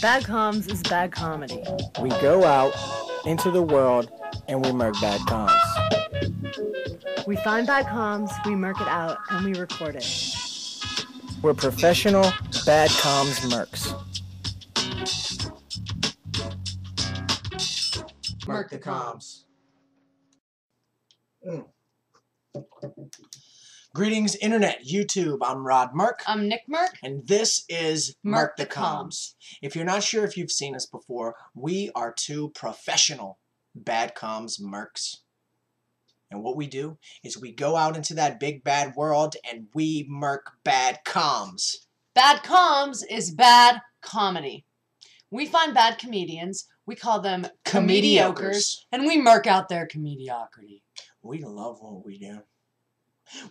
Bad comms is bad comedy. We go out into the world and we merc bad comms. We find bad comms, we merc it out, and we record it. We're professional bad comms mercs. MercTheComs. Greetings, Internet, YouTube. I'm Rod Merc. I'm Nick Merc. And this is MercTheComs. MercTheComs. If you're not sure if you've seen us before, we are two professional bad comms mercs. And what we do is we go out into that big bad world and we merc bad comms. Bad comms is bad comedy. We find bad comedians, we call them comediocres, and we merc out their comediocrity. We love what we do.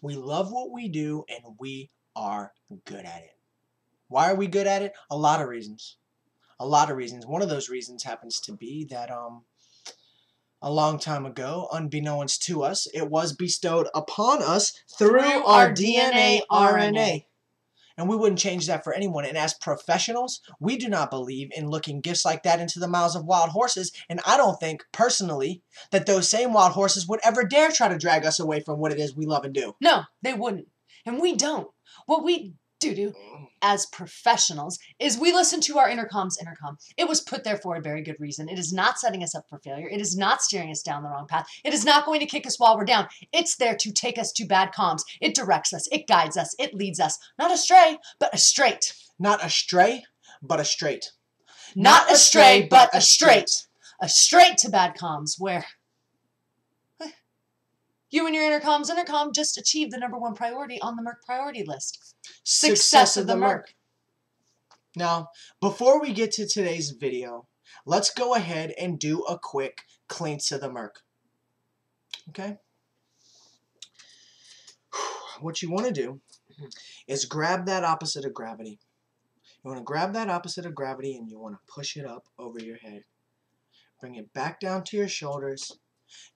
We love what we do, and we are good at it. Why are we good at it? A lot of reasons. A lot of reasons. One of those reasons happens to be that a long time ago, unbeknownst to us, it was bestowed upon us through our DNA RNA. And we wouldn't change that for anyone. And as professionals, we do not believe in looking gifts like that into the mouths of wild horses. And I don't think, personally, that those same wild horses would ever dare try to drag us away from what it is we love and do. No, they wouldn't. And we don't. What we do as professionals is we listen to our intercom. It was put there for a very good reason. It is not setting us up for failure. It is not steering us down the wrong path. It is not going to kick us while we're down. It's there to take us to bad comms. It directs us. It guides us. It leads us. Not astray, but a straight. Not astray, but a straight. Not astray, but a straight. A straight to bad comms where you and your intercom just achieved the #1 priority on the Merc priority list. Success of the Merc. Now, before we get to today's video, let's go ahead and do a quick clean to the Merc. Okay? What you want to do is grab that opposite of gravity. You want to grab that opposite of gravity and you want to push it up over your head. Bring it back down to your shoulders,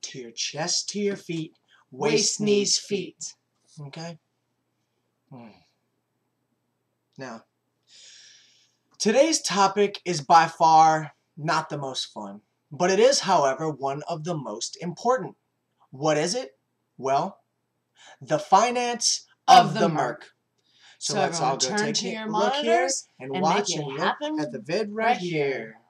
to your chest, to your feet, waist, knees, feet. Okay? Now, today's topic is by far not the most fun, but it is, however, one of the most important. What is it? Well, the finance of the Merc. So let's all everyone go turn take to a your look here monitors and and watch make it and look happen at the vid right right here.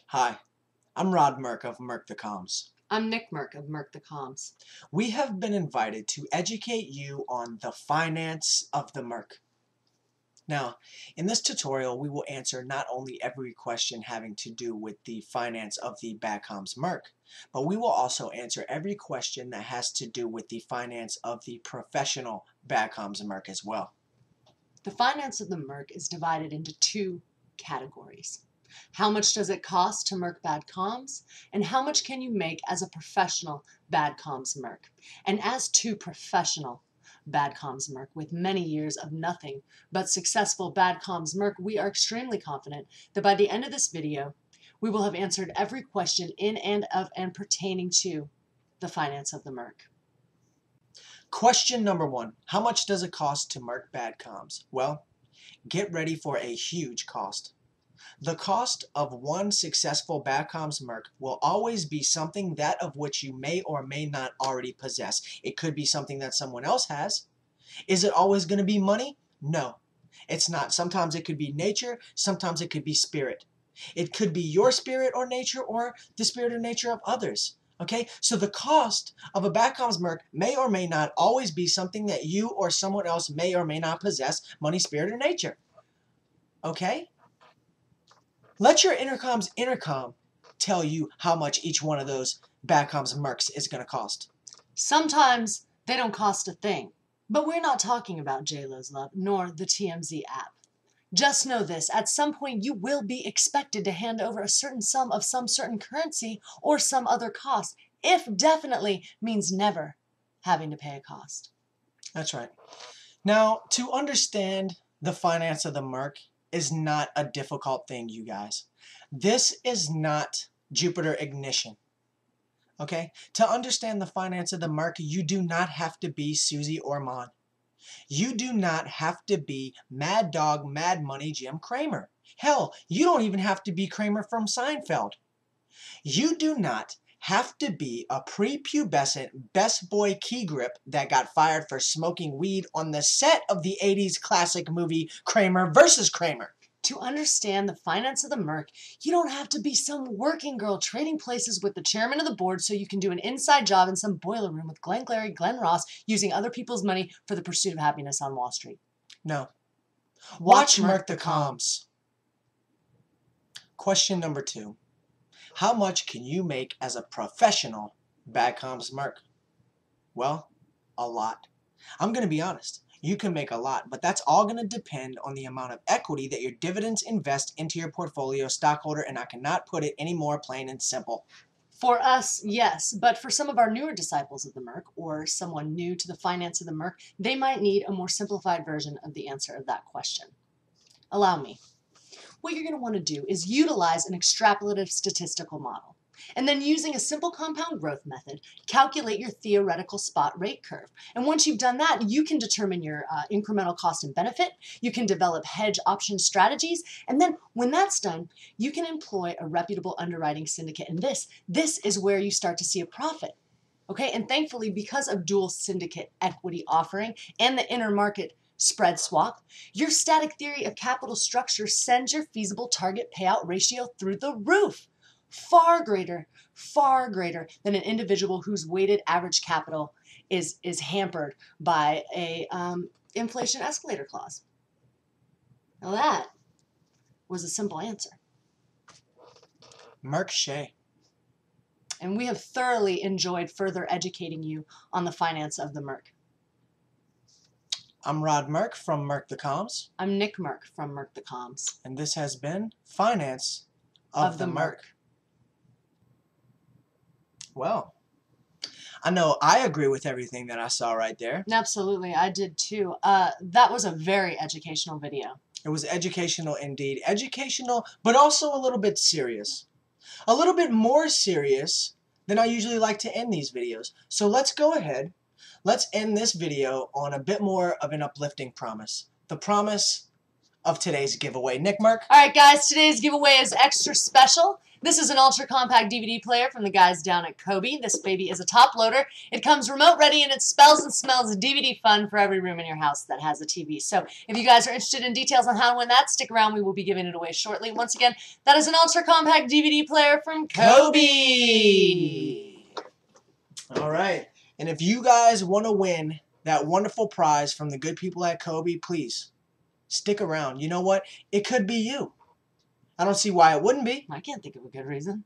Hi, I'm Rod Merc of MercTheComs. I'm Nick Merc of MercTheComs. We have been invited to educate you on the finance of the Merc. Now, in this tutorial, we will answer not only every question having to do with the finance of the bad comms Merc, but we will also answer every question that has to do with the finance of the professional bad comms Merc as well. The finance of the Merc is divided into 2 categories. How much does it cost to merc bad comms? And how much can you make as a professional bad comms merc? And as 2 professional bad comms merc with many years of nothing but successful bad comms merc, we are extremely confident that by the end of this video, we will have answered every question in and of and pertaining to the finance of the merc. Question number 1. How much does it cost to merc bad comms? Well, get ready for a huge cost. The cost of one successful bad comms merc will always be something that of which you may or may not already possess. It could be something that someone else has. Is it always going to be money? No, it's not. Sometimes it could be nature, sometimes it could be spirit. It could be your spirit or nature or the spirit or nature of others. Okay, so the cost of a bad comms merc may or may not always be something that you or someone else may or may not possess, money, spirit, or nature. Okay? Let your intercom tell you how much each one of those bad comms mercs is going to cost. Sometimes they don't cost a thing, but we're not talking about JLo's Love nor the TMZ app. Just know this, at some point you will be expected to hand over a certain sum of some certain currency or some other cost if definitely means never having to pay a cost. That's right. Now, to understand the finance of the Merc is not a difficult thing, you guys. This is not Jupiter Ignition. Okay? To understand the finance of the Merc, you do not have to be Susie Orman. You do not have to be Mad Dog, Mad Money Jim Cramer. Hell, you don't even have to be Kramer from Seinfeld. You do not have to be a prepubescent best boy key grip that got fired for smoking weed on the set of the 80s classic movie Kramer versus Kramer. To understand the finance of the Merc, you don't have to be some working girl trading places with the chairman of the board so you can do an inside job in some boiler room with Glenn Clary, Glenn Ross, using other people's money for the pursuit of happiness on Wall Street. No. Watch MercTheComs. Question number 2. How much can you make as a professional Bad Comms Merc? Well, a lot. I'm going to be honest. You can make a lot, but that's all going to depend on the amount of equity that your dividends invest into your portfolio stockholder, and I cannot put it any more plain and simple. For us, yes, but for some of our newer disciples of the Merc, or someone new to the finance of the Merc, they might need a more simplified version of the answer of that question. Allow me. What you're going to want to do is utilize an extrapolative statistical model, and then using a simple compound growth method, calculate your theoretical spot rate curve. And once you've done that, you can determine your incremental cost and benefit, you can develop hedge option strategies, and then when that's done, you can employ a reputable underwriting syndicate. And this is where you start to see a profit. Okay, and thankfully, because of dual syndicate equity offering and the intermarket spread swap, your static theory of capital structure sends your feasible target payout ratio through the roof. Far greater than an individual whose weighted average capital is hampered by a inflation escalator clause. Now that was a simple answer. Merc Shea. And we have thoroughly enjoyed further educating you on the finance of the Merc. I'm Rod Merc from MercTheComs. I'm Nick Merc from MercTheComs. And this has been Finance of the Merc. Well, I know I agree with everything that I saw right there. Absolutely, I did too. That was a very educational video. It was educational indeed. Educational, but also a little bit serious. A little bit more serious than I usually like to end these videos. So let's go ahead. Let's end this video on a bit more of an uplifting promise. The promise of today's giveaway. Nick Merc? Alright guys, today's giveaway is extra special. This is an ultra compact DVD player from the guys down at Kobe. This baby is a top loader. It comes remote ready and it spells and smells DVD fun for every room in your house that has a TV. So if you guys are interested in details on how to win that, stick around. We will be giving it away shortly. Once again, that is an ultra compact DVD player from Kobe. Alright. And if you guys want to win that wonderful prize from the good people at Kobe, please stick around. You know what? It could be you. I don't see why it wouldn't be. I can't think of a good reason.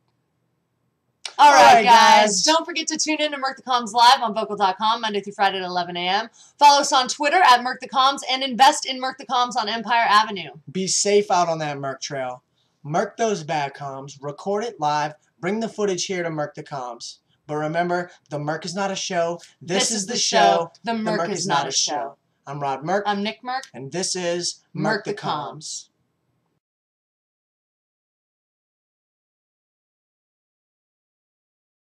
All right, guys. Don't forget to tune in to MercTheComs Live on Vocal.com Monday through Friday at 11 a.m. Follow us on Twitter at MercTheComs and invest in MercTheComs on Empire Avenue. Be safe out on that Merc trail. Merc those bad comms. Record it live. Bring the footage here to MercTheComs. But remember, the Merc is not a show. This is the show. The Merc is not a show. I'm Rod Merc. I'm Nick Merc. And this is MercTheComs.